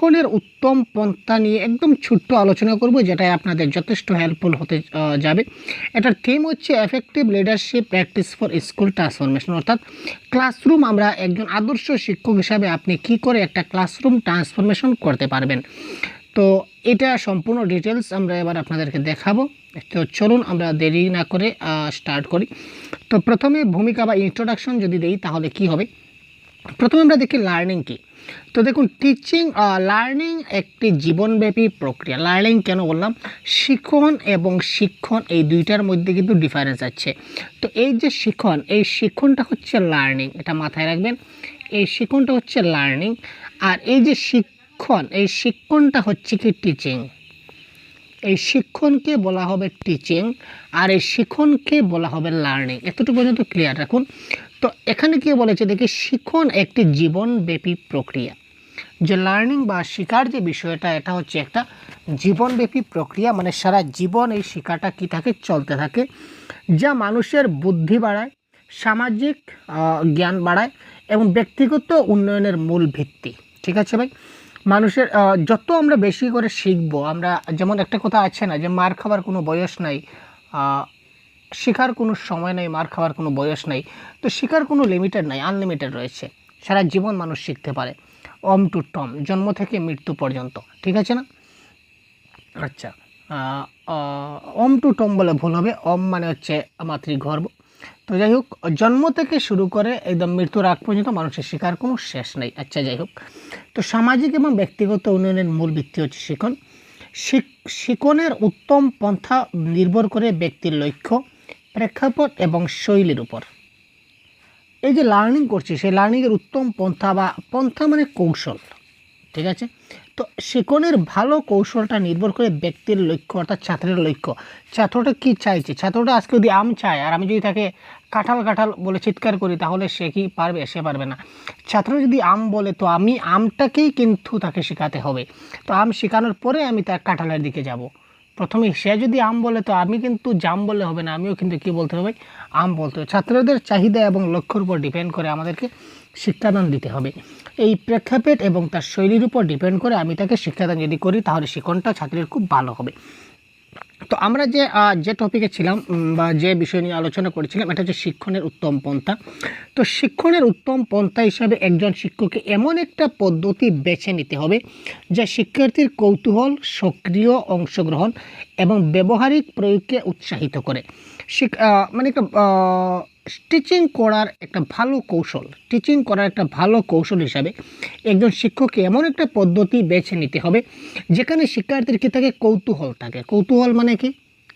শিক্ষণের উত্তম পন্থা নিয়ে একদম ছোট্ট আলোচনা করব, যেটা আপনাদের যথেষ্ট হেল্পফুল হতে যাবে। এটার থিম হচ্ছে effective leadership practice for school transformation, অর্থাৎ ক্লাসরুম আমরা একজন আদর্শ শিক্ষক হিসাবে আপনি কি করে একটা ক্লাসরুম ট্রান্সফরমেশন করতে পারবেন। তো এটা সম্পূর্ণ ডিটেলস আমরা এবার আপনাদেরকে দেখাবো। তো চলুন আমরা দেরি না করে স্টার্ট করি। তো প্রথমে ভূমিকা বা ইন্ট্রোডাকশন যদি দেই তাহলে কি হবে। প্রথমে আমরা দেখি লার্নিং কি। তো দেখুন, টিচিং লার্নিং একটি জীবনব্যাপী প্রক্রিয়া। লার্নিং কেন বললাম, শিখন এবং শিক্ষণ এই দুইটার মধ্যে কিন্তু ডিফারেন্স আছে। তো এই যে শিখন, এই শিক্ষণটা হচ্ছে লার্নিং, এটা মাথায় রাখবেন। এই শিক্ষণটা হচ্ছে লার্নিং, আর এই যে শিক্ষণ, এই শিক্ষণটা হচ্ছে কি টিচিং। এই শিক্ষণকে বলা হবে টিচিং, আর এই শিক্ষণকে বলা হবে লার্নিং। এতটুকু পর্যন্ত ক্লিয়ার রাখুন। তো এখানে কি বলেছে দেখি, শিক্ষণ একটি জীবনব্যাপী প্রক্রিয়া। যে লার্নিং বা শেখার যে বিষয়টা, এটা হচ্ছে একটা জীবনব্যাপী প্রক্রিয়া, মানে সারা জীবন এই শেখাটা কি থাকে, চলতে থাকে, যা মানুষের বুদ্ধি বাড়ায়, সামাজিক জ্ঞান বাড়ায় এবং ব্যক্তিগত উন্নয়নের মূল ভিত্তি। ঠিক আছে ভাই, মানুষের যত আমরা বেশি করে শিখবো, আমরা যেমন একটা কথা আছে না, যে মার খাবার কোনো বয়স নাই, শেখার কোনো সময় নেই, মার খাওয়ার কোনো বয়স নেই। তো শেখার কোনো লিমিটেড নাই, আনলিমিটেড রয়েছে। সারা জীবন মানুষ শিখতে পারে, অম টু টম, জন্ম থেকে মৃত্যু পর্যন্ত। ঠিক আছে না? আচ্ছা, অম টু টম বলে ভুল হবে, অম মানে হচ্ছে মাতৃগর্ভ। তো যাই হোক, জন্ম থেকে শুরু করে একদম মৃত্যুর আগ পর্যন্ত মানুষের শেখার কোনো শেষ নেই। আচ্ছা যাই হোক, তো সামাজিক এবং ব্যক্তিগত উন্নয়নের মূল ভিত্তি হচ্ছে শিখন। শিখনের উত্তম পন্থা নির্ভর করে ব্যক্তির লক্ষ্য, প্রেক্ষাপট এবং শৈলীর উপর। এই যে লার্নিং করছি, সেই লার্নিংয়ের উত্তম পন্থা বা পন্থা মানে কৌশল। ঠিক আছে, তো শিখনের ভালো কৌশলটা নির্ভর করে ব্যক্তির লক্ষ্য, অর্থাৎ ছাত্রের লক্ষ্য। ছাত্রটা কি চাইছে, ছাত্রটা আজকে যদি আম চায় আর আমি যদি তাকে কাঁঠাল কাঁঠাল বলে চিৎকার করি, তাহলে সে কি পারবে? সে পারবে না। ছাত্র যদি আম বলে, তো আমি আমটাকেই কিন্তু তাকে শেখাতে হবে। তো আম শেখানোর পরে আমি তার কাঁঠালের দিকে যাব। প্রথমে সে যদি আম বলে, তো আমি কিন্তু জাম বললে হবে না, আমিও কিন্তু কী বলতে হবে, আম বলতে হবে। ছাত্রদের চাহিদা এবং লক্ষ্যের উপর ডিপেন্ড করে আমাদেরকে শিক্ষাদান দিতে হবে। এই প্রেক্ষাপট এবং তার শৈলীর উপর ডিপেন্ড করে আমি তাকে শিক্ষাদান যদি করি, তাহলে শিক্ষণটা ছাত্রের খুব ভালো হবে। তো আমরা যে টপিকে ছিলাম বা যে বিষয় নিয়ে আলোচনা করেছিলাম, এটা হচ্ছে শিক্ষণের উত্তম পন্থা। তো শিক্ষণের উত্তম পন্থা হিসাবে একজন শিক্ষককে এমন একটা পদ্ধতি বেছে নিতে হবে যা শিক্ষার্থীর কৌতূহল, সক্রিয় অংশগ্রহণ এবং ব্যবহারিক প্রয়োগকে উৎসাহিত করে। মানে একটা টিচিং করার একটা ভালো কৌশল, টিচিং করার একটা ভালো কৌশল হিসাবে একজন শিক্ষককে এমন একটা পদ্ধতি বেছে নিতে হবে যেখানে শিক্ষার্থীর কি থাকে, কৌতূহল থাকে। কৌতূহল মানে কি?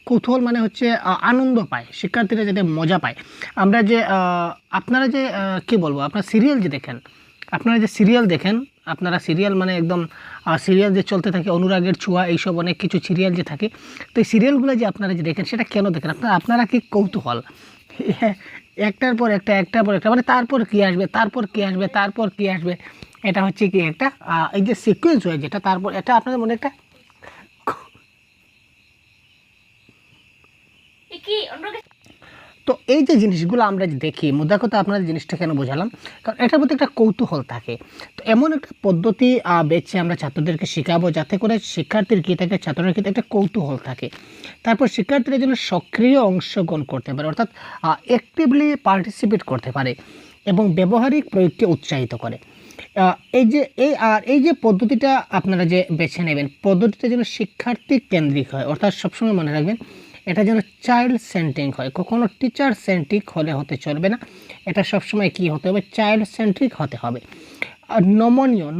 কৌতূহল মানে হচ্ছে আনন্দ পায়, শিক্ষার্থীরা যাতে মজা পায়। আমরা যে আপনারা যে কী বলবো, আপনারা সিরিয়াল যে দেখেন, আপনারা যে সিরিয়াল দেখেন, আপনারা সিরিয়াল মানে একদম সিরিয়াল যে চলতে থাকে, অনুরাগের ছোঁয়া, এইসব অনেক কিছু সিরিয়াল যে থাকে। তো এই সিরিয়ালগুলো যে আপনারা যে দেখেন, সেটা কেন দেখেন? আপনারা কি কৌতূহল, একটার পর একটা, একটার পর একটা, মানে তারপর কী আসবে, তারপর কী আসবে, তারপর কী আসবে, এটা হচ্ছে কি একটা এই যে সিকোয়েন্স হয় যেটা, তারপর এটা আপনাদের মনে একটা। তো এই যে জিনিসগুলো আমরা যে দেখি, মোদ্দা কথা আপনাদের জিনিসটা কেন বোঝালাম, কারণ এটার প্রতি একটা কৌতূহল থাকে। তো এমন একটা পদ্ধতি বেছে আমরা ছাত্রদেরকে শেখাবো যাতে করে শিক্ষার্থীর কী থাকে, ছাত্রদের ক্ষেত্রে একটা কৌতূহল থাকে। তারপর শিক্ষার্থীরা যেন সক্রিয় অংশগ্রহণ করতে পারে, অর্থাৎ অ্যাক্টিভলি পার্টিসিপেট করতে পারে এবং ব্যবহারিক প্রয়োগকে উৎসাহিত করে। এই যে পদ্ধতিটা আপনারা যে বেছে নেবেন, পদ্ধতিটা যেন শিক্ষার্থী কেন্দ্রিক হয়, অর্থাৎ সবসময় মনে রাখবেন এটা যেন চাইল্ড সেন্ট্রিক হয়। কখনো টিচার সেন্ট্রিক হতে চলবে না, এটা সবসময় কি হতে হবে, চাইল্ড সেন্ট্রিক হতে হবে। আর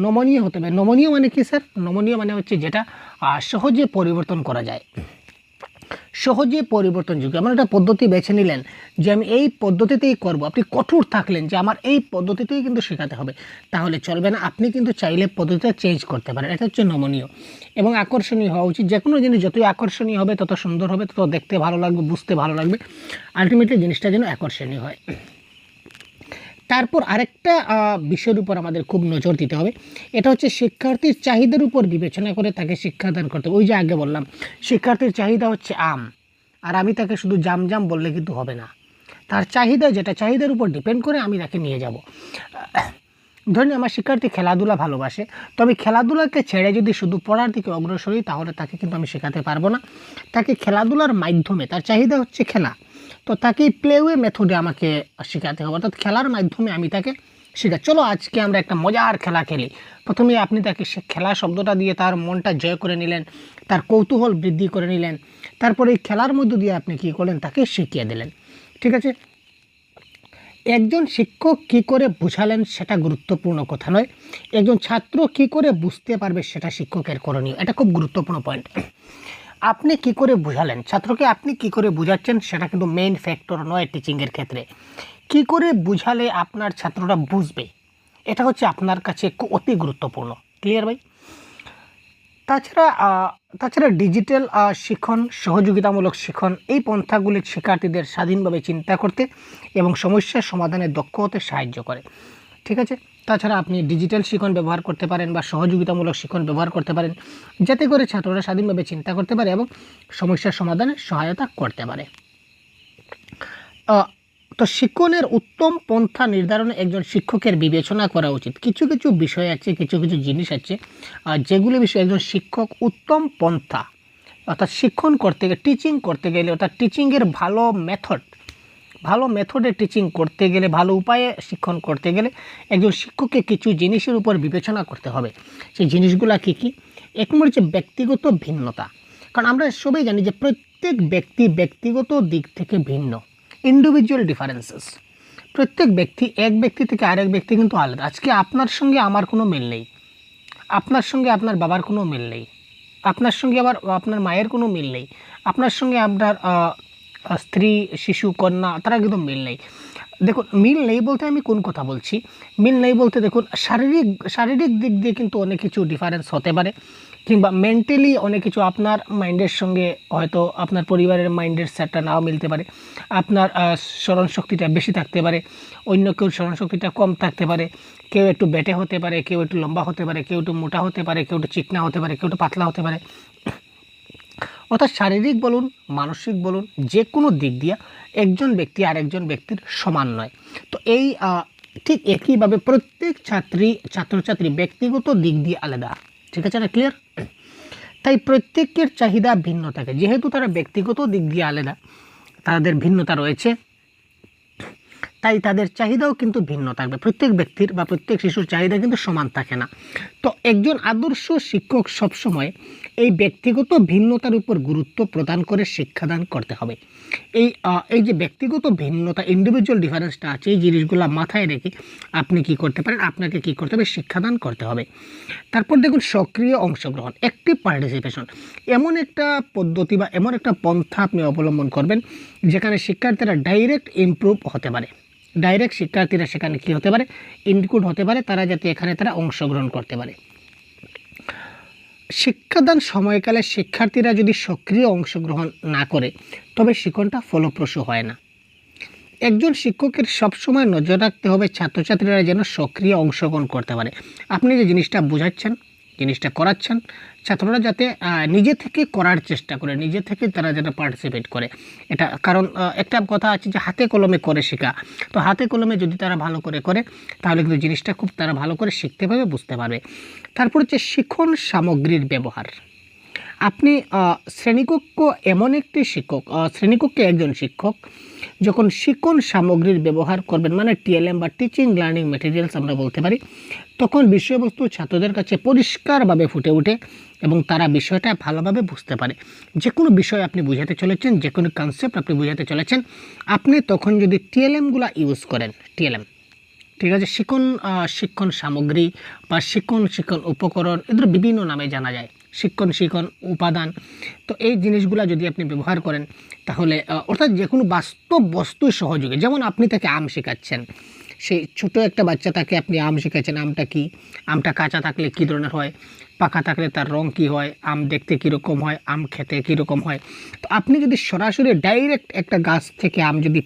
নমনীয় হতে হবে। নমনীয় মানে কি স্যার? নমনীয় মানে হচ্ছে যেটা সহজে পরিবর্তন করা যায়, সহজে পরিবর্তনযোগ্য। এমন একটা পদ্ধতি বেছে নিলেন যে আমি এই পদ্ধতিতেই করব, আপনি কঠোর থাকলেন যে আমার এই পদ্ধতিতেই কিন্তু শেখাতে হবে, তাহলে চলবে না। আপনি কিন্তু চাইলে পদ্ধতিটা চেঞ্জ করতে পারেন। এটা হচ্ছে নমনীয় এবং আকর্ষণীয় হওয়া উচিত। যে কোনো জিনিস যতই আকর্ষণীয় হবে, তত সুন্দর হবে, তত দেখতে ভালো লাগবে, বুঝতে ভালো লাগবে। আলটিমেটলি জিনিসটা যেন আকর্ষণীয় হয়। তারপর আরেকটা বিষয়ের উপর আমাদের খুব নজর দিতে হবে, এটা হচ্ছে শিক্ষার্থীর চাহিদার উপর বিবেচনা করে তাকে শিক্ষাদান করতে হবে। ওই যে আগে বললাম, শিক্ষার্থীর চাহিদা হচ্ছে আম, আর আমি তাকে শুধু জাম জাম বললে কিন্তু হবে না। তার চাহিদা, যেটা চাহিদার উপর ডিপেন্ড করে আমি তাকে নিয়ে যাব। ধরুন আমার শিক্ষার্থী খেলাধুলা ভালোবাসে, তবে খেলাধুলাকে ছেড়ে যদি শুধু পড়ার দিকে অগ্রসর হই তাহলে তাকে কিন্তু আমি শেখাতে পারবো না। তাকে খেলাধুলার মাধ্যমে, তার চাহিদা হচ্ছে খেলা, তো তাকে প্লেওয়ে মেথডে আমাকে শেখাতে হবে, অর্থাৎ খেলার মাধ্যমে আমি তাকে শেখা। চলো আজকে আমরা একটা মজার খেলা খেলি। প্রথমে আপনি তাকে সে খেলা শব্দটা দিয়ে তার মনটা জয় করে নিলেন, তার কৌতূহল বৃদ্ধি করে নিলেন, তারপরে এই খেলার মধ্য দিয়ে আপনি কী করলেন, তাকে শিখিয়ে দিলেন। ঠিক আছে, একজন শিক্ষক কী করে বুঝালেন সেটা গুরুত্বপূর্ণ কথা নয়, একজন ছাত্র কী করে বুঝতে পারবে সেটা শিক্ষকের করণীয়। এটা খুব গুরুত্বপূর্ণ পয়েন্ট। আপনি কি করে বুঝালেন ছাত্রকে, আপনি কি করে বুঝাচ্ছেন সেটা কিন্তু মেইন ফ্যাক্টর নয় টিচিংয়ের ক্ষেত্রে। কি করে বুঝালে আপনার ছাত্ররা বুঝবে, এটা হচ্ছে আপনার কাছে অতি গুরুত্বপূর্ণ। ক্লিয়ার ভাই? তাছাড়া ডিজিটাল শিখন, সহযোগিতামূলক শিখন, এই পন্থাগুলি শিক্ষার্থীদের স্বাধীনভাবে চিন্তা করতে এবং সমস্যার সমাধানে দক্ষ হতে সাহায্য করে। ঠিক আছে, তাছাড়া আপনি ডিজিটাল শিখন ব্যবহার করতে পারেন বা সহযোগিতামূলক শিখন ব্যবহার করতে পারেন, যাতে করে ছাত্ররা স্বাধীনভাবে চিন্তা করতে পারে এবং সমস্যার সমাধানে সহায়তা করতে পারে। তো শিক্ষণের উত্তম পন্থা নির্ধারণে একজন শিক্ষকের বিবেচনা করা উচিত। কিছু কিছু বিষয় আছে, কিছু কিছু জিনিস আছে যেগুলি বিষয়ে একজন শিক্ষক উত্তম পন্থা, অর্থাৎ শিক্ষণ করতে গেলে, টিচিং করতে গেলে, অর্থাৎ টিচিংয়ের ভালো মেথডে টিচিং করতে গেলে, ভালো উপায়ে শিক্ষণ করতে গেলে একজন শিক্ষককে কিছু জিনিসের উপর বিবেচনা করতে হবে। সেই জিনিসগুলো কী কী? এক নম্বর হচ্ছে ব্যক্তিগত ভিন্নতা। কারণ আমরা সবাই জানি যে প্রত্যেক ব্যক্তি ব্যক্তিগত দিক থেকে ভিন্ন, ইন্ডিভিজুয়াল ডিফারেন্সেস। প্রত্যেক ব্যক্তি এক ব্যক্তি থেকে আরেক ব্যক্তি কিন্তু আলাদা। আজকে আপনার সঙ্গে আমার কোনো মিল নেই, আপনার সঙ্গে আপনার বাবার কোনো মিল নেই, আপনার সঙ্গে আবার আপনার মায়ের কোনো মিল নেই, আপনার সঙ্গে আপনার স্ত্রী, শিশু, কন্যা, তারা কিন্তু মিল নেই। দেখুন, মিল নেই বলতে আমি কোন কথা বলছি? মিল নেই বলতে দেখুন, শারীরিক দিক দিয়ে কিন্তু অনেক কিছু ডিফারেন্স হতে পারে, কিংবা মেন্টালি অনেক কিছু, আপনার মাইন্ডের সঙ্গে হয়তো আপনার পরিবারের মাইন্ডের সেটটা নাও মিলতে পারে, আপনার স্মরণশক্তিটা বেশি থাকতে পারে, অন্য কেউ স্মরণশক্তিটা কম থাকতে পারে, কেউ একটু বেটে হতে পারে, কেউ একটু লম্বা হতে পারে, কেউ একটু মোটা হতে পারে, কেউ একটু চিকনা হতে পারে, কেউ একটু পাতলা হতে পারে। অর্থাৎ শারীরিক বলুন, মানসিক বলুন, যে কোনো দিক দিয়ে একজন ব্যক্তি আরেকজন ব্যক্তির সমান নয়। তো এই ঠিক একইভাবে প্রত্যেক ছাত্রছাত্রী ব্যক্তিগত দিক দিয়ে আলাদা। ঠিক আছে না? ক্লিয়ার? তাই প্রত্যেকের চাহিদা ভিন্ন থাকে, যেহেতু তারা ব্যক্তিগত দিক দিয়ে আলাদা, তাদের ভিন্নতা রয়েছে, তাই তাদের চাহিদাও কিন্তু ভিন্ন থাকবে। প্রত্যেক ব্যক্তির বা প্রত্যেক শিশুর চাহিদা কিন্তু সমান থাকে না। তো একজন আদর্শ শিক্ষক সবসময় এই ব্যক্তিগত ভিন্নতার উপর গুরুত্ব প্রদান করে শিক্ষাদান করতে হবে। এই যে ব্যক্তিগত ভিন্নতা, ইন্ডিভিজুয়াল ডিফারেন্সটা আছে, এই জিনিসগুলো মাথায় রেখে আপনি কি করতে পারেন, আপনাকে কি করতে হবে, শিক্ষাদান করতে হবে। তারপর দেখুন, সক্রিয় অংশগ্রহণ, অ্যাক্টিভ পার্টিসিপেশন। এমন একটা পদ্ধতি বা এমন একটা পন্থা আপনি অবলম্বন করবেন যেখানে শিক্ষার্থীরা ডাইরেক্ট ইমপ্রুভ হতে পারে, ডাইরেক্ট শিক্ষার্থীরা সেখানে কী হতে পারে, ইনক্লুড হতে পারে, তারা যাতে এখানে তারা অংশগ্রহণ করতে পারে। শিক্ষাদান সময়কালে শিক্ষার্থীরা যদি সক্রিয় অংশগ্রহণ না করে তবে শিক্ষণটা ফলপ্রসূ হয় না। একজন শিক্ষকের সবসময় নজর রাখতে হবে ছাত্রছাত্রীরা যেন সক্রিয় অংশগ্রহণ করতে পারে। আপনি যে জিনিসটা বোঝাচ্ছেন, জিনিসটা করাচ্ছেন, ছাত্ররা যাতে নিজে থেকে করার চেষ্টা করে, নিজে থেকে তারা যেন পার্টিসিপেট করে। এটা কারণ একটা কথা আছে যে হাতে কলমে করে শেখা। তো হাতে কলমে যদি তারা ভালো করে করে তাহলে কিন্তু জিনিসটা খুব তারা ভালো করে শিখতে পারবে, বুঝতে পারবে। তারপর হচ্ছে শিক্ষণ সামগ্রীর ব্যবহার। আপনি শ্রেণীকক্ষ এমন একটি শিক্ষক, শ্রেণীকক্ষে একজন শিক্ষক যখন শিক্ষণ সামগ্রীর ব্যবহার করবেন, মানে টিএলএম বা টিচিং লার্নিং ম্যাটেরিয়ালস আমরা বলতে পারি, তখন বিষয়বস্তু ছাত্রদের কাছে পরিষ্কারভাবে ফুটে ওঠে এবং তারা বিষয়টা ভালোভাবে বুঝতে পারে। যে কোনো বিষয় আপনি বোঝাতে চলেছেন, যে কোনো কনসেপ্ট আপনি বোঝাতে চলেছেন, আপনি তখন যদি টিএলএমগুলো ইউজ করেন, টিএলএম, ঠিক আছে, শিক্ষণ সামগ্রী বা শিক্ষণ উপকরণ, এদের বিভিন্ন নামে জানা যায়, শিক্ষণ উপাদান। তো এই জিনিসগুলো যদি আপনি ব্যবহার করেন তাহলে অর্থাৎ যে কোনো বাস্তব বস্তু সহযোগে, যেমন আপনি তাকে আম শেখাচ্ছেন, সেই ছোটো একটা বাচ্চা তাকে আপনি আম শেখাচ্ছেন, আমটা কি, আমটা কাঁচা থাকলে কী ধরনের হয়, পাকা থাকলে তার রং কী হয়, আম দেখতে কীরকম হয়, আম খেতে কীরকম হয়। তো আপনি যদি সরাসরি ডাইরেক্ট একটা গাছ থেকে আম যদি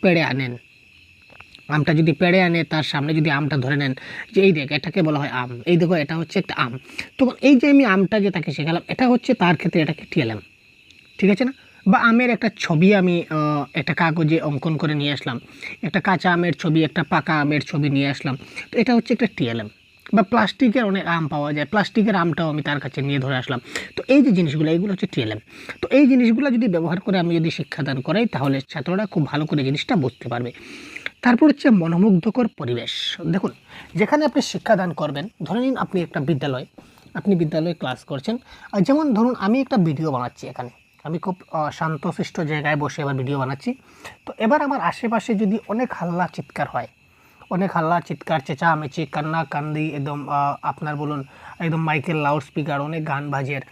পেড়ে আনেন, আমটা যদি পেড়ে আনে তার সামনে যদি আমটা ধরে নেন যে এই দেখ এটাকে বলা হয় আম, এই দেখো এটা হচ্ছে একটা আম, তখন এই যে আমি আমটা যে তাকে শেখালাম এটা হচ্ছে তার ক্ষেত্রে এটাকে টিএলএম। ঠিক আছে না? বা আমের একটা ছবি আমি একটা কাগজে অঙ্কন করে নিয়ে আসলাম, একটা কাঁচা আমের ছবি, একটা পাকা আমের ছবি নিয়ে আসলাম, তো এটা হচ্ছে একটা টিএলএম। বা প্লাস্টিকের অনেক আম পাওয়া যায়, প্লাস্টিকের আমটাও আমি তার কাছে নিয়ে ধরে আসলাম, তো এই যে জিনিসগুলো এগুলো হচ্ছে টিএলএম। তো এই জিনিসগুলো যদি ব্যবহার করে আমি যদি শিক্ষাদান করাই তাহলে ছাত্ররা খুব ভালো করে জিনিসটা বুঝতে পারবে। তারপর হচ্ছে মনোমুগ্ধকর পরিবেশ। দেখুন, যেখানে আপনি শিক্ষাদান করবেন, ধরে নিন আপনি একটা বিদ্যালয়, আপনি বিদ্যালয়ে ক্লাস করছেন, আর যেমন ধরুন আমি একটা ভিডিও বানাচ্ছি এখানে, আমি খুব শান্তশিষ্ট জায়গায় বসে এবার ভিডিও বানাচ্ছি। তো এবার আমার আশেপাশে যদি অনেক হাল্লা চিৎকার হয়, অনেক হাল্লা চিৎকার চেঁচামেচি কান্না কান্দি একদম আপনার বলুন একদম মাইকেল লাউড স্পিকার অনেক গান বাজের,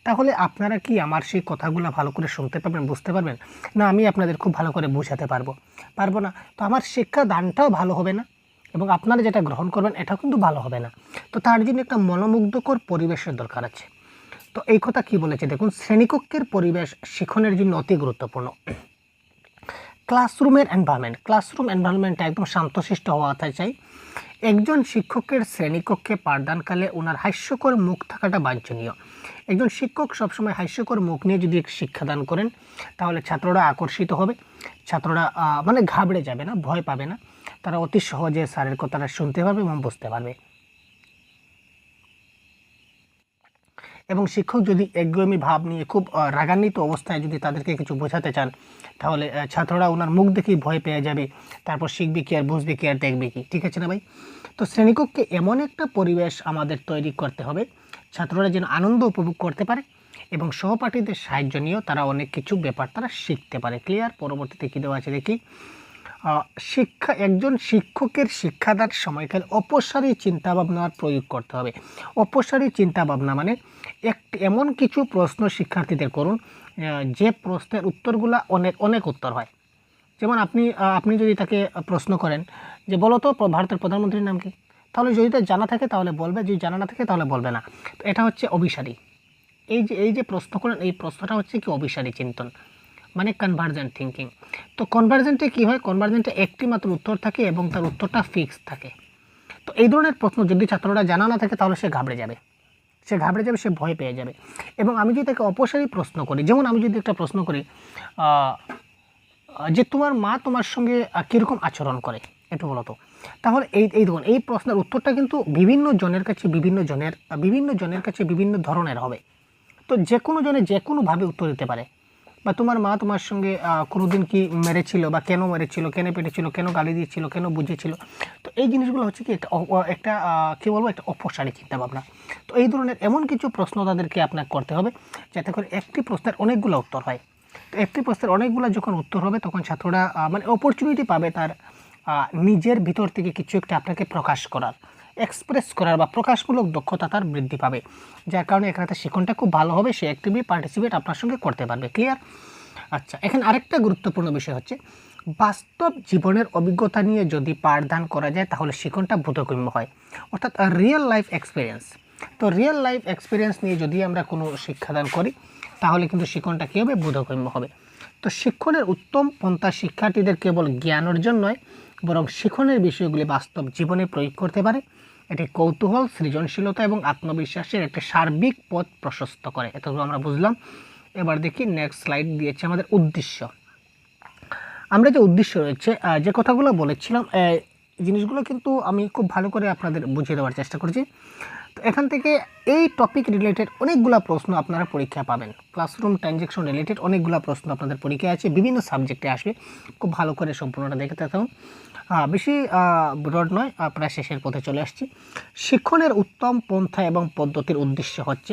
তাহলে আপনারা কি আমার সেই কথাগুলো ভালো করে শুনতে পারবেন, বুঝতে পারবেন? না আমি আপনাদের খুব ভালো করে বোঝাতে পারবো না। তো আমার শিক্ষা দানটাও ভালো হবে না, এবং আপনারা যেটা গ্রহণ করবেন এটাও কিন্তু ভালো হবে না। তো তার জন্য একটা মনোমুগ্ধকর পরিবেশের দরকার আছে। তো এই কথা কি বলেছে দেখুন, শ্রেণীকক্ষের পরিবেশ শিক্ষণের জন্য অতি গুরুত্বপূর্ণ। ক্লাসরুমের এনভায়রনমেন্ট, ক্লাসরুম এনভায়রনমেন্টটা একদম শান্তশিষ্ট হওয়াতে চাই। একজন শিক্ষকের শ্রেণীকক্ষে পাঠদানকালে ওনার হাস্যকর মুখ থাকাটা বাঞ্ছনীয়। একজন শিক্ষক সবসময় হাস্যকর মুখ নিয়ে যদি শিক্ষাদান করেন তাহলে ছাত্ররা আকর্ষিত হবে, ছাত্ররা মানে ঘাবড়ে যাবে না, ভয় পাবে না, তারা অতি সহজে স্যারের কথাটা শুনতে পারবে এবং বুঝতে পারবে। এবং শিক্ষক যদি একগুঁয়েমি ভাব নিয়ে খুব রাগান্বিত অবস্থায় যদি তাদেরকে কিছু বোঝাতে চান তাহলে ছাত্ররা ওনার মুখ দেখেই ভয় পেয়ে যাবে, তারপর শিখবে কি আর বুঝবে কি আর দেখবে কি, ঠিক আছে না ভাই? তো শ্রেণীকক্ষে এমন একটা পরিবেশ আমাদের তৈরি করতে হবে ছাত্ররা যেন আনন্দ উপভোগ করতে পারে এবং সহপাঠীদের সাহায্য নিয়েও তারা অনেক কিছু ব্যাপার তারা শিখতে পারে। ক্লিয়ার? পরবর্তীতে কী দেওয়া আছে দেখি। একজন শিক্ষকের শিক্ষাদান সময়কালে অপসারী চিন্তাভাবনার প্রয়োগ করতে হবে। অপসারী চিন্তাভাবনা মানে এমন কিছু প্রশ্ন শিক্ষার্থীদের করুন যে প্রশ্নের উত্তরগুলো অনেক উত্তর হয়। যেমন আপনি যদি তাকে প্রশ্ন করেন যে বলো তো ভারতের প্রধানমন্ত্রীর নাম কি, তাহলে যদি তার জানা থাকে তাহলে বলবে, যদি জানা না থাকে তাহলে বলবে না। তো এটা হচ্ছে অভিসারী। এই যে প্রশ্ন করেন, এই প্রশ্নটা হচ্ছে কি অভিসারী চিন্তন, মানে কনভার্জেন্ট থিঙ্কিং। তো কনভার্জেন্টে কী হয়, কনভার্জেন্টে একটি মাত্র উত্তর থাকে এবং তার উত্তরটা ফিক্স থাকে। তো এই ধরনের প্রশ্ন যদি ছাত্ররা জানা না থাকে তাহলে সে ঘাবড়ে যাবে, সে ভয় পেয়ে যাবে। এবং আমি যদি তাকে অপসারী প্রশ্ন করি, যেমন আমি যদি একটা প্রশ্ন করি যে তোমার মা তোমার সঙ্গে কীরকম আচরণ করে একটু বলো তো, তাহলে এই ধরুন এই প্রশ্নের উত্তরটা কিন্তু বিভিন্ন জনের কাছে বিভিন্ন কাছে বিভিন্ন ধরনের হবে। তো যে কোনো জনে যে কোনোভাবে উত্তর দিতে পারে। বা তোমার মা তোমার সঙ্গে কোনো দিন কি মেরেছিল, বা কেন মেরেছিল, কেন পেটেছিল, কেন গালি দিয়েছিল, কেন বুঝেছিল। তো এই জিনিসগুলো হচ্ছে কি একটা কী বলবো, একটা অপসারী চিন্তাভাবনা। তো এই ধরনের এমন কিছু প্রশ্ন তাদেরকে আপনার করতে হবে যাতে করে একটি প্রশ্নের অনেকগুলো উত্তর হয়। তো একটি প্রশ্নের অনেকগুলো যখন উত্তর হবে তখন ছাত্ররা মানে অপরচুনিটি পাবে তার নিজের ভিতর থেকে কিছু একটা আপনাকে প্রকাশ করার, এক্সপ্রেস করার বা প্রকাশমূলক দক্ষতা তার বৃদ্ধি পাবে, যার কারণে এখানে তার শিক্ষণটা খুব ভালো হবে, সে অ্যাক্টিভলি পার্টিসিপেট আপনার সঙ্গে করতে পারবে। ক্লিয়ার? আচ্ছা, এখানে আরেকটা গুরুত্বপূর্ণ বিষয় হচ্ছে বাস্তব জীবনের অভিজ্ঞতা নিয়ে যদি পাঠদান করা যায় তাহলে শিক্ষণটা বোধগম্য হয়, অর্থাৎ রিয়েল লাইফ এক্সপিরিয়েন্স। তো রিয়েল লাইফ এক্সপিরিয়েন্স নিয়ে যদি আমরা কোনো শিক্ষাদান করি তাহলে কিন্তু শিক্ষণটা কী হবে, বোধগম্য হবে। তো শিক্ষণের উত্তম পন্থা শিক্ষার্থীদের কেবল জ্ঞান অর্জন নয় বরং শিক্ষণের বিষয়গুলি বাস্তব জীবনে প্রয়োগ করতে পারে। এটি কৌতূহল, সৃজনশীলতা এবং আত্মবিশ্বাসের একটা সার্বিক পথ প্রশস্ত করে। এতটুকু আমরা বুঝলাম। এবার দেখি নেক্সট স্লাইড দিয়েছে আমাদের উদ্দেশ্য। আমরা যে উদ্দেশ্য রয়েছে, যে কথাগুলো বলেছিলাম জিনিসগুলো কিন্তু আমি খুব ভালো করে আপনাদের বুঝিয়ে দেওয়ার চেষ্টা করছি। তো এখান থেকে এই টপিক রিলেটেড অনেকগুলো প্রশ্ন আপনারা পরীক্ষা পাবেন। ক্লাসরুম ট্রানজ্যাকশন রিলেটেড অনেকগুলো প্রশ্ন আপনাদের পরীক্ষায় আছে, বিভিন্ন সাবজেক্টে আসবে। খুব ভালো করে সম্পূর্ণটা দেখে থাকুন। বেশি ব্রড নয়, প্রায় শেষের পথে চলে আসছি। শিক্ষণের উত্তম পন্থা এবং পদ্ধতির উদ্দেশ্য হচ্ছে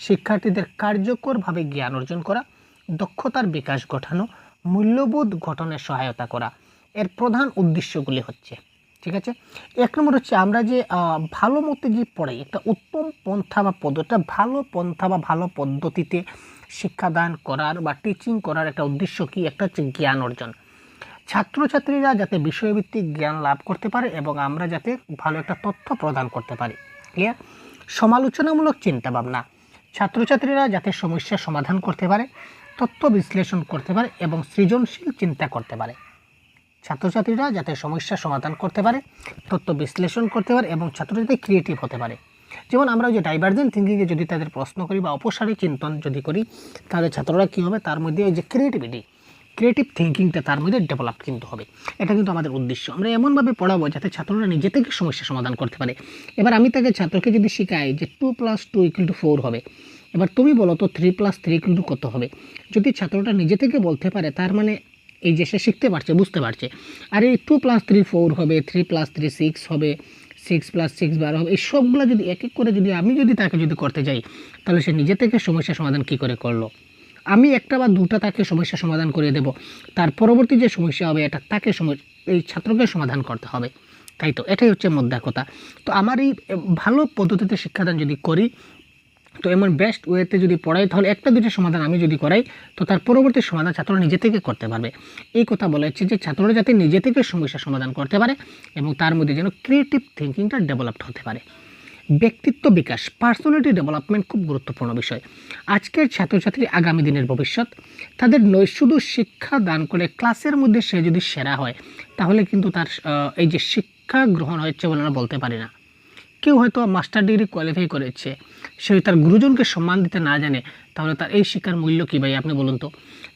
শিক্ষার্থীদের কার্যকরভাবে জ্ঞান অর্জন করা, দক্ষতার বিকাশ ঘটানো, মূল্যবোধ গঠনে সহায়তা করা। এর প্রধান উদ্দেশ্যগুলি হচ্ছে, ঠিক আছে। এক নম্বর হচ্ছে আমরা যে ভালো মতো যে পড়াই, একটা উত্তম পন্থা বা পদ্ধতি, ভালো পন্থা বা ভালো পদ্ধতিতে শিক্ষাদান করার বা টিচিং করার একটা উদ্দেশ্য কি, একটা হচ্ছে জ্ঞান অর্জন। ছাত্রছাত্রীরা যাতে বিষয়ভিত্তিক জ্ঞান লাভ করতে পারে এবং আমরা যাতে ভালো একটা তথ্য প্রদান করতে পারি। ক্লিয়ার? সমালোচনামূলক চিন্তাভাবনা, ছাত্রছাত্রীরা যাতে সমস্যার সমাধান করতে পারে, তথ্য বিশ্লেষণ করতে পারে এবং সৃজনশীল চিন্তা করতে পারে। ছাত্রছাত্রীরা যাতে সমস্যার সমাধান করতে পারে, তথ্য বিশ্লেষণ করতে পারে এবং ছাত্রছাত্রী ক্রিয়েটিভ হতে পারে। যেমন আমরা ওই যে ডাইভার্জেন্ট থিঙ্কিংয়ে যদি তাদের প্রশ্ন করি বা অপসারী চিন্তন যদি করি, তাহলে ছাত্ররা কী হবে, তার মধ্যে ওই যে ক্রিয়েটিভ থিঙ্কিংটা তার মধ্যে ডেভেলপ কিন্তু হবে। এটা কিন্তু আমাদের উদ্দেশ্য। আমরা এমনভাবে পড়াবো যাতে ছাত্ররা নিজে থেকে সমস্যা সমাধান করতে পারে। এবার আমি তাকে ছাত্রকে যদি শেখাই যে 2 + 2 = 4 হবে, এবার তুমি বলো তো 3 + 3 = কত হবে। যদি ছাত্রটা নিজে থেকে বলতে পারে, তার মানে এই যে সে শিখতে পারছে, বুঝতে পারছে। আর এই 2 + 3 4 হবে, 3 + 3 6 হবে, 6 + 6 12 হবে। এই সবগুলো যদি এক এক করে আমি যদি তাকে করতে যাই, তাহলে সে নিজে থেকে সমস্যা সমাধান কী করে করলো। আমি একটা বা দুটা তাকে সমস্যা সমাধান করে দেব, তার পরবর্তী যে সমস্যা হবে এটা তাকে এই ছাত্রকে সমাধান করতে হবে, তাই তো? এটাই হচ্ছে মোদ্দা কথা। তো আমার এই ভালো পদ্ধতিতে শিক্ষাদান যদি করি, তো এমন বেস্ট ওয়েতে যদি পড়াই, তাহলে একটা দুইটা সমাধান আমি যদি করাই, তো তার পরবর্তী সমাধান ছাত্ররা নিজে থেকে করতে পারবে। এই কথা বলা হচ্ছে যে ছাত্ররা যাতে নিজে থেকে সমস্যা সমাধান করতে পারে এবং তার মধ্যে যেন ক্রিয়েটিভ থিঙ্কিংটা ডেভেলপড হতে পারে। ব্যক্তিত্ব বিকাশ, পার্সোনালিটি ডেভেলপমেন্ট খুব গুরুত্বপূর্ণ বিষয়। আজকের ছাত্রছাত্রী আগামী দিনের ভবিষ্যৎ। তাদের শুধু শিক্ষা দান করে ক্লাসের মধ্যে সে যদি সেরা হয়, তাহলে কিন্তু তার এই যে শিক্ষা গ্রহণ হচ্ছে বলে আমরা বলতে পারি না। কেউ হয়তো মাস্টার ডিগ্রি কোয়ালিফাই করেছে, সে তার গুরুজনকে সম্মান দিতে না জানে, তাহলে তার এই শিক্ষার মূল্য কী ভাই, আপনি বলুন তো?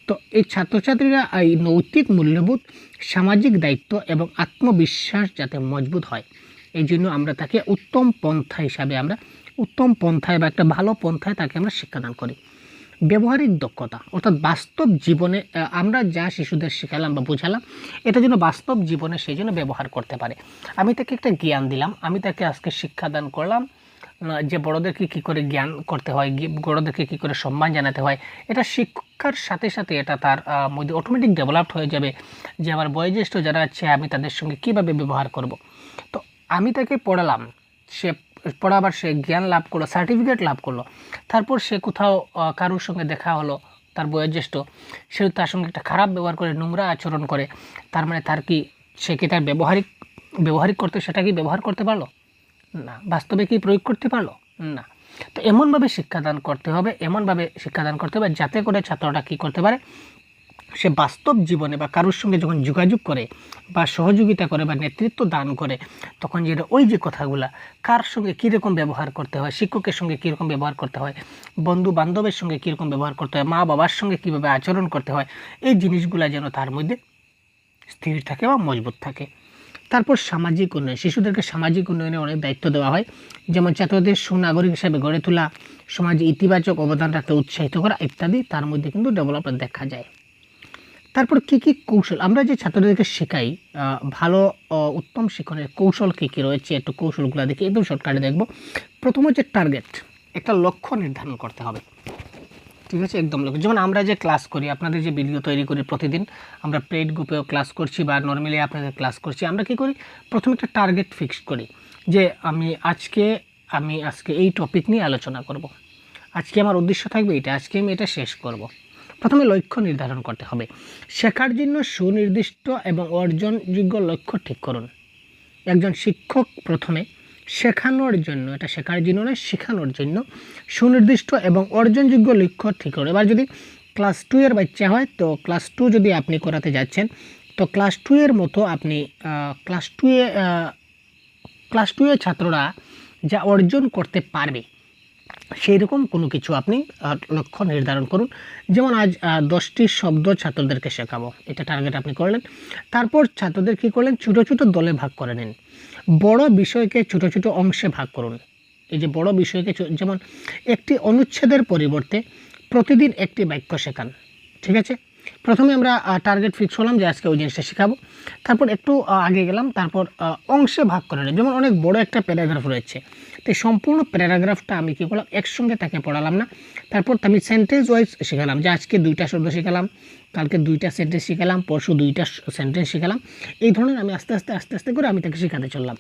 তো এই ছাত্রছাত্রীরা এই নৈতিক মূল্যবোধ, সামাজিক দায়িত্ব এবং আত্মবিশ্বাস যাতে মজবুত হয়, এই জন্য আমরা তাকে উত্তম পন্থায় বা একটা ভালো পন্থায় তাকে আমরা শিক্ষাদান করি। ব্যবহারিক দক্ষতা, অর্থাৎ বাস্তব জীবনে আমরা যা শিশুদের শেখালাম বা বোঝালাম, এটা যেন বাস্তব জীবনে সেই জন্য ব্যবহার করতে পারে। আমি তাকে একটা জ্ঞান দিলাম, আমি তাকে আজকে শিক্ষাদান করলাম যে বড়োদেরকে কী করে জ্ঞান করতে হয়, বড়োদেরকে কী করে সম্মান জানাতে হয়। এটা শিক্ষার সাথে সাথে এটা তার মধ্যে অটোমেটিক ডেভেলপড হয়ে যাবে যে আমার বয়োজ্যেষ্ঠ যারা আছে আমি তাদের সঙ্গে কীভাবে ব্যবহার করব। তো আমি তাকে পড়ালাম, সে পড়াবার সে জ্ঞান লাভ করলো, সার্টিফিকেট লাভ করলো। তারপর সে কোথাও কারোর সঙ্গে দেখা হলো, তার বয়োজ্যেষ্ঠ, সে তার সঙ্গে একটা খারাপ ব্যবহার করে, নোংরা আচরণ করে, তার মানে তার কি সে কি তার ব্যবহারিক করতে সেটা কি ব্যবহার করতে পারলো না, বাস্তবে কি প্রয়োগ করতে পারলো না। তো এমনভাবে শিক্ষাদান করতে হবে যাতে করে ছাত্রটা কী করতে পারে, সে বাস্তব জীবনে বা কারোর সঙ্গে যখন যোগাযোগ করে বা সহযোগিতা করে বা নেতৃত্ব দান করে, তখন যেটা ওই যে কথাগুলা, কার সঙ্গে কীরকম ব্যবহার করতে হয়, শিক্ষকের সঙ্গে কীরকম ব্যবহার করতে হয়, বন্ধু বান্ধবের সঙ্গে কীরকম ব্যবহার করতে হয়, মা বাবার সঙ্গে কীভাবে আচরণ করতে হয়, এই জিনিসগুলা যেন তার মধ্যে স্থির থাকে বা মজবুত থাকে। তারপর সামাজিক উন্নয়ন, শিশুদেরকে সামাজিক উন্নয়নে অনেক দায়িত্ব দেওয়া হয়, যেমন ছাত্রদের সুনাগরিক হিসেবে গড়ে তোলা, সমাজে ইতিবাচক অবদান রাখতে উৎসাহিত করা ইত্যাদি, তার মধ্যে কিন্তু ডেভেলপমেন্ট দেখা যায়। তারপর কী কী কৌশল আমরা যে ছাত্রদেরকে শেখাই, ভালো উত্তম শিক্ষণের কৌশল কী কী রয়েছে, একটু কৌশলগুলো দেখি, একদম শর্টকাটে দেখব। প্রথম হচ্ছে টার্গেট, একটা লক্ষ্য নির্ধারণ করতে হবে, ঠিক আছে? একদম লক্ষ্য। যেমন আমরা যে ক্লাস করি, আপনাদের যে ভিডিও তৈরি করি প্রতিদিন, আমরা পেইড গ্রুপেও ক্লাস করছি বা নর্মালি আপনাদের ক্লাস করছি, আমরা কী করি, প্রথমে একটা টার্গেট ফিক্সড করি যে আমি আজকে এই টপিক নিয়ে আলোচনা করব, আজকে আমার উদ্দেশ্য থাকবে এটা, আজকে আমি এটা শেষ করব। প্রথমে লক্ষ্য নির্ধারণ করতে হবে। শেখার জন্য সুনির্দিষ্ট এবং অর্জনযোগ্য লক্ষ্য ঠিক করুন। একজন শিক্ষক প্রথমে শেখানোর জন্য, এটা শেখার জন্য নয়, শেখানোর জন্য সুনির্দিষ্ট এবং অর্জনযোগ্য লক্ষ্য ঠিক করুন। এবার যদি ক্লাস 2 এর বাচ্চা হয়, তো ক্লাস 2 যদি আপনি করাতে যাচ্ছেন, তো ক্লাস 2 এর মতো আপনি ক্লাস 2 এর ছাত্ররা যা অর্জন করতে পারবে সেই রকম কোনো কিছু আপনি লক্ষ্য নির্ধারণ করুন। যেমন আজ 10টি শব্দ ছাত্রদেরকে শেখাবো, এটা টার্গেট আপনি করলেন। তারপর ছাত্রদের কী করলেন, ছোটো ছোটো দলে ভাগ করে নিন, বড় বিষয়কে ছোটো ছোটো অংশে ভাগ করুন। এই যে বড় বিষয়কে, যেমন একটি অনুচ্ছেদের পরিবর্তে প্রতিদিন একটি বাক্য শেখান, ঠিক আছে? প্রথমে আমরা টার্গেট ফিক্স হলাম যে আজকে ওই জিনিসটা শেখাবো, তারপর একটু আগে গেলাম, তারপর অংশে ভাগ করে নিলাম। যেমন অনেক বড় একটা প্যারাগ্রাফ রয়েছে, তো সম্পূর্ণ প্যারাগ্রাফটা আমি কী করলাম, একসঙ্গে তাকে পড়ালাম না, তারপর আমি সেন্টেন্স ওয়াইজ শেখালাম, যে আজকে 2টা শব্দ শেখালাম, কালকে 2টা সেন্টেন্স শেখালাম, পরশু 2টা সেন্টেন্স শেখালাম। এই ধরনের আমি আস্তে আস্তে করে আমি তাকে শেখাতে চললাম।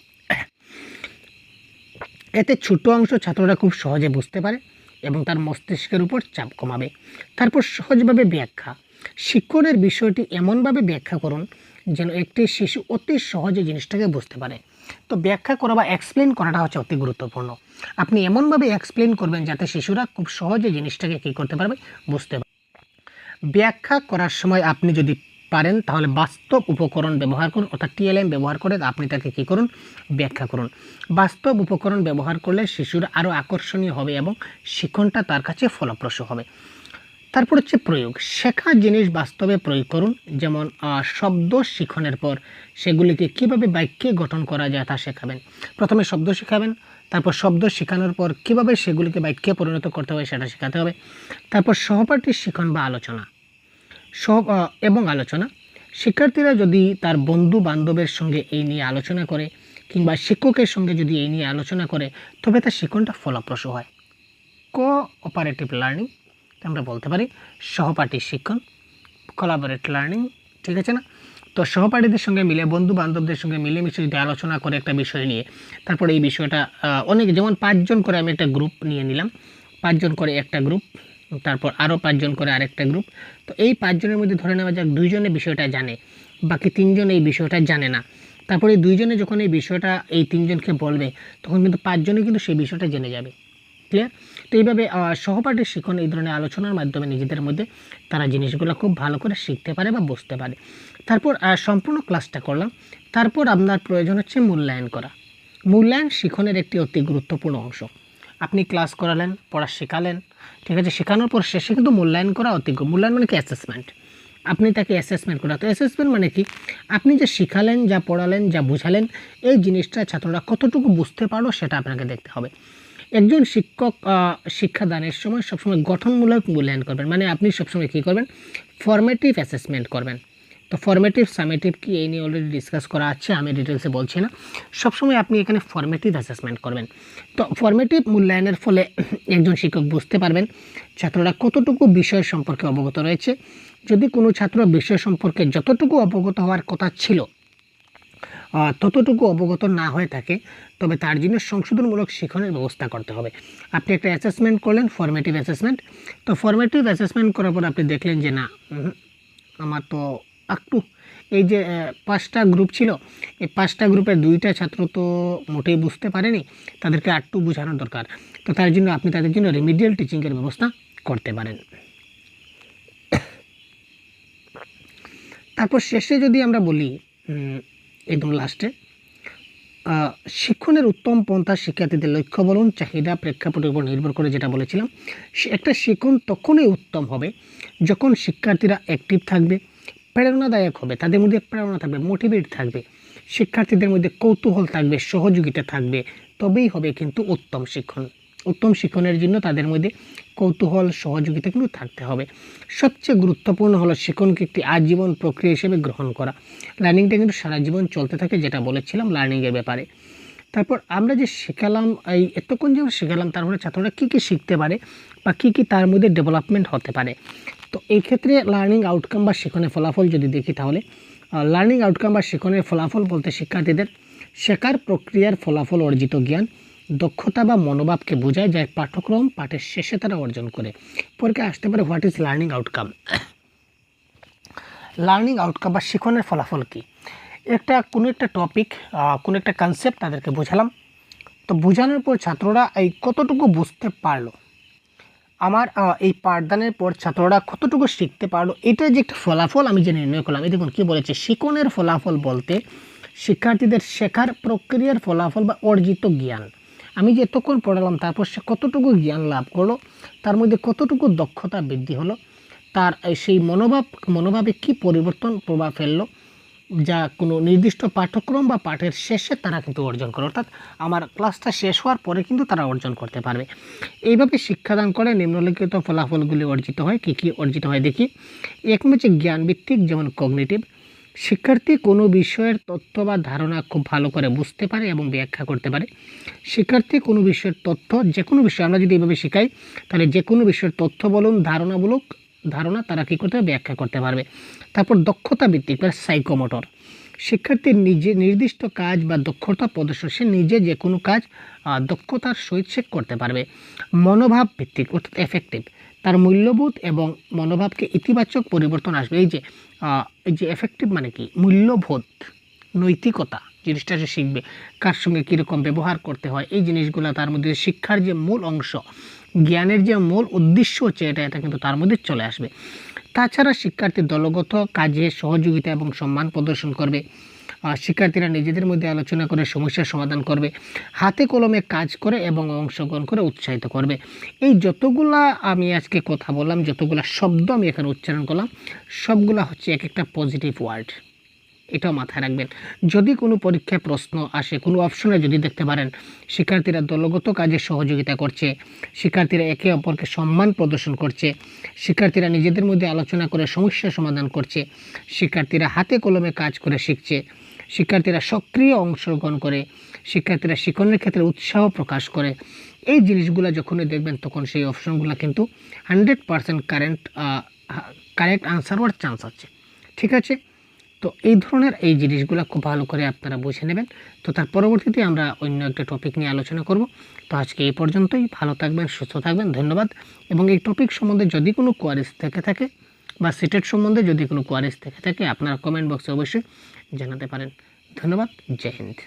এতে ছোটো অংশ ছাত্ররা খুব সহজে বুঝতে পারে এবং তার মস্তিষ্কের উপর চাপ কমাবে। তারপর সহজভাবে ব্যাখ্যা, শিক্ষণের বিষয়টি এমনভাবে ব্যাখ্যা করুন যেন একটি শিশু অতি সহজে জিনিসটাকে বুঝতে পারে। তো ব্যাখ্যা করা বা এক্সপ্লেন করাটা হচ্ছে অতি গুরুত্বপূর্ণ। আপনি এমনভাবে এক্সপ্লেন করবেন যাতে শিশুরা খুব সহজে জিনিসটাকে কী করতে পারবে, বুঝতে পারবে। ব্যাখ্যা করার সময় আপনি যদি পারেন তাহলে বাস্তব উপকরণ ব্যবহার করুন, অর্থাৎ টিএলএম ব্যবহার করে আপনি তাকে কী করুন, ব্যাখ্যা করুন। বাস্তব উপকরণ ব্যবহার করলে শিশুরা আরও আকর্ষণীয় হবে এবং শিক্ষণটা তার কাছে ফলপ্রসূ হবে। তারপর হচ্ছে প্রয়োগ, শেখা জিনিস বাস্তবে প্রয়োগ করুন। যেমন শব্দ শিখনের পর সেগুলিকে কিভাবে বাক্যে গঠন করা যায় তা শেখাবেন। প্রথমে শব্দ শেখাবেন, তারপর শব্দ শেখানোর পর কীভাবে সেগুলিকে বাক্যে পরিণত করতে হবে সেটা শেখাতে হবে। তারপর সহপাঠী শিখন বা আলোচনা এবং আলোচনা, শিক্ষার্থীরা যদি তার বন্ধু বান্ধবের সঙ্গে এই নিয়ে আলোচনা করে কিংবা শিক্ষকের সঙ্গে যদি এই নিয়ে আলোচনা করে তবে তার শিক্ষণটা ফলপ্রসূ হয়। কোঅপারেটিভ লার্নিং আমরা বলতে পারি সহপাঠী শিক্ষণ, কোলাবোরেট লার্নিং, ঠিক আছে না? তো সহপাঠীদের সঙ্গে মিলে বন্ধু বান্ধবদের সঙ্গে মিলেমিশে যদি আলোচনা করে একটা বিষয় নিয়ে তারপরে এই বিষয়টা অনেক, যেমন 5 জন করে আমি একটা গ্রুপ নিয়ে নিলাম, 5 জন করে একটা গ্রুপ, তারপর আরও 5 জন করে আরেকটা গ্রুপ। তো এই 5 জনের মধ্যে ধরে নেওয়া যাক 2 জনে বিষয়টা জানে, বাকি 3 জন এই বিষয়টা জানে না। তারপরে এই 2 জনে যখন এই বিষয়টা এই 3 জনকে বলবে তখন কিন্তু 5 জনে কিন্তু সেই বিষয়টা জেনে যাবে। ক্লিয়ার? তো এইভাবে সহপাঠী শিখন এই ধরনের আলোচনার মাধ্যমে নিজেদের মধ্যে তারা জিনিসগুলো খুব ভালো করে শিখতে পারে বা বুঝতে পারে। তারপর সম্পূর্ণ ক্লাসটা করলাম, তারপর আপনার প্রয়োজন হচ্ছে মূল্যায়ন করা। মূল্যায়ন শিখনের একটি অতি গুরুত্বপূর্ণ অংশ। আপনি ক্লাস করালেন, পড়া শেখালেন, ঠিক আছে, শেখানোর পর শেষে কিন্তু মূল্যায়ন করা মূল্যায়ন মানে কি? অ্যাসেসমেন্ট। আপনি তাকে অ্যাসেসমেন্ট করা। তো অ্যাসেসমেন্ট মানে কি? আপনি যে শিখালেন, যা পড়ালেন, যা বুঝালেন, এই জিনিসটা ছাত্ররা কতটুকু বুঝতে পারলো সেটা আপনাকে দেখতে হবে। একজন শিক্ষক শিক্ষাদানের সময় সবসময় গঠনমূলক মূল্যায়ন করবেন, মানে আপনি সবসময় কী করবেন? ফর্মেটিভ অ্যাসেসমেন্ট করবেন। তো ফর্মেটিভ সামেটিভ কি এই নিয়ে অলরেডি ডিসকাস করা আছে, আমি ডিটেলসে বলছি না। সবসময় আপনি এখানে ফর্মেটিভ অ্যাসেসমেন্ট করবেন। তো ফর্মেটিভ মূল্যায়নের ফলে একজন শিক্ষক বুঝতে পারবেন ছাত্ররা কতটুকু বিষয় সম্পর্কে অবগত রয়েছে। যদি কোনো ছাত্র বিষয় সম্পর্কে যতটুকু অবগত হওয়ার কথা ছিল ততটুকু অবগত না হয়ে থাকে তবে তার জন্য সংশোধনমূলক শিক্ষণের ব্যবস্থা করতে হবে। আপনি একটা অ্যাসেসমেন্ট করলেন, ফর্মেটিভ অ্যাসেসমেন্ট। তো ফর্মেটিভ অ্যাসেসমেন্ট করার পর আপনি দেখলেন যে না, আমার তো একটু এই যে 5টা গ্রুপ ছিল, এই 5টা গ্রুপের 2টা ছাত্র তো মোটেই বুঝতে পারেনি, তাদেরকে একটু বোঝানোর দরকার। তো তার জন্য আপনি তাদের জন্য রিমিডিয়াল টিচিংয়ের ব্যবস্থা করতে পারেন। তারপর শেষে যদি আমরা বলি একদম লাস্টে, শিক্ষণের উত্তম পন্থা শিক্ষার্থীদের লক্ষ্য বলুন, চাহিদা, প্রেক্ষাপটের উপর নির্ভর করে যেটা বলেছিলাম, একটা শিক্ষণ তখনই উত্তম হবে যখন শিক্ষার্থীরা অ্যাক্টিভ থাকবে, প্রেরণাদায়ক হবে, তাদের মধ্যে প্রেরণা থাকবে, মোটিভেট থাকবে, শিক্ষার্থীদের মধ্যে কৌতূহল থাকবে, সহযোগিতা থাকবে, তবেই হবে কিন্তু উত্তম শিক্ষণ। উত্তম শিক্ষণের জন্য তাদের মধ্যে কৌতূহল, সহযোগিতা কিন্তু থাকতে হবে। সবচেয়ে গুরুত্বপূর্ণ হলো শিক্ষণকে একটি আজীবন প্রক্রিয়া হিসেবে গ্রহণ করা। লার্নিংটা কিন্তু সারা জীবন চলতে থাকে, যেটা বলেছিলাম লার্নিংয়ের ব্যাপারে। তারপর আমরা যে শেখালাম, এই এতক্ষণ যে শেখালাম তারপরে ছাত্ররা কী কী শিখতে পারে বা কী কী তার মধ্যে ডেভেলপমেন্ট হতে পারে। তো এই ক্ষেত্রে লার্নিং আউটকাম বা শিক্ষণের ফলাফল যদি দেখি তাহলে লার্নিং আউটকাম বা শিক্ষণের ফলাফল বলতে শিক্ষার্থীদের শেখার প্রক্রিয়ার ফলাফল, অর্জিত জ্ঞান, দক্ষতা বা মনোভাবকে বোঝায়, যা পাঠ্যক্রম পাঠের শেষে তারা অর্জন করে। পরীক্ষায় আসতে পারে what is learning outcome. Learning outcome বা শিক্ষণের ফলাফল কী? কোনো একটা টপিক, কোনো একটা কনসেপ্ট তাদেরকে বোঝালাম, তো বোঝানোর পর ছাত্ররা এই কতটুকু বুঝতে পারলো, আমার এই পাঠদানের পর ছাত্ররা কতটুকু শিখতে পারলো, এটার যে একটা ফলাফল আমি যে নির্ণয় করলাম। এই দেখুন কী বলেছে, শিক্ষণের ফলাফল বলতে শিক্ষার্থীদের শেখার প্রক্রিয়ার ফলাফল বা অর্জিত জ্ঞান। আমি যে এতক্ষণ পড়ালাম তারপর সে কতটুকু জ্ঞান লাভ করলো, তার মধ্যে কতটুকু দক্ষতা বৃদ্ধি হলো, তার সেই মনোভাবে কী পরিবর্তন প্রভাব ফেললো, যা কোনো নির্দিষ্ট পাঠ্যক্রম বা পাঠের শেষে তারা কিন্তু অর্জন করে, অর্থাৎ আমার ক্লাসটা শেষ হওয়ার পরে কিন্তু তারা অর্জন করতে পারবে। এইভাবে শিক্ষাদান করে নিম্নলিখিত ফলাফলগুলি অর্জিত হয়। কী কী অর্জিত হয় দেখি। এক হচ্ছে জ্ঞানভিত্তিক, যেমন কগনিটিভ। শিক্ষার্থী কোনো বিষয়ের তথ্য বা ধারণা খুব ভালো করে বুঝতে পারে এবং ব্যাখ্যা করতে পারে। শিক্ষার্থী কোনো বিষয়ের তথ্য, যে কোনো বিষয় আমরা যদি এইভাবে শেখাই তাহলে যে কোনো বিষয়ের তথ্য বলুন, ধারণা তারা কী করতে পারবে, ব্যাখ্যা করতে পারবে। তারপর দক্ষতা ভিত্তিক বা সাইকোমোটর। শিক্ষার্থীর নিজে নির্দিষ্ট কাজ বা দক্ষতা প্রদর্শন, সে নিজে যে কোনো কাজ দক্ষতার সহিত সে করতে পারবে। মনোভাব ভিত্তিক অর্থাৎ এফেক্টিভ, তার মূল্যবোধ এবং মনোভাবকে ইতিবাচক পরিবর্তন আসবে। এই যে এফেক্টিভ মানে কি, মূল্যবোধ, নৈতিকতা, জিনিসটা সে শিখবে, কার সঙ্গে কীরকম ব্যবহার করতে হয়, এই জিনিসগুলো তার মধ্যে শিক্ষার যে মূল অংশ, জ্ঞানের যে মূল উদ্দেশ্য হচ্ছে এটা কিন্তু তার মধ্যে চলে আসবে। তাছাড়া শিক্ষার্থী দলগত কাজে সহযোগিতা এবং সম্মান প্রদর্শন করবে, শিক্ষার্থীরা নিজেদের মধ্যে আলোচনা করে সমস্যার সমাধান করবে, হাতে কলমে কাজ করে এবং অংশগ্রহণ করে উৎসাহিত করবে। এই যতগুলা আমি আজকে কথা বললাম, যতগুলা শব্দ আমি এখানে উচ্চারণ করলাম, সবগুলা হচ্ছে এক একটা পজিটিভ ওয়ার্ড। এটাও মাথায় রাখবেন। যদি কোনো পরীক্ষায় প্রশ্ন আসে, কোনো অপশনে যদি দেখতে পারেন শিক্ষার্থীরা দলগত কাজে সহযোগিতা করছে, শিক্ষার্থীরা একে অপরকে সম্মান প্রদর্শন করছে, শিক্ষার্থীরা নিজেদের মধ্যে আলোচনা করে সমস্যা সমাধান করছে, শিক্ষার্থীরা হাতে কলমে কাজ করে শিখছে, শিক্ষার্থীরা সক্রিয় অংশগ্রহণ করে, শিক্ষার্থীরা শিক্ষণের ক্ষেত্রে উৎসাহ প্রকাশ করে, এই জিনিসগুলো যখনই দেখবেন তখন সেই অপশনগুলো কিন্তু 100% কারেক্ট আনসার হওয়ার চান্স আছে। ঠিক আছে, তো এই ধরনের এই জিনিসগুলো খুব ভালো করে আপনারা বুঝে নেবেন। তো তার পরবর্তীতে আমরা অন্য একটা টপিক নিয়ে আলোচনা করব। তো আজকে এই পর্যন্তই। ভালো থাকবেন, সুস্থ থাকবেন, ধন্যবাদ। এবং এই টপিক সম্বন্ধে যদি কোনো কোয়ারিজ থেকে থাকে বা সিটেট সম্বন্ধে যদি কোনো কোয়ারিজ থেকে থাকে আপনারা কমেন্ট বক্সে অবশ্যই জানাতে পারেন। ধন্যবাদ, জয় হিন্দ।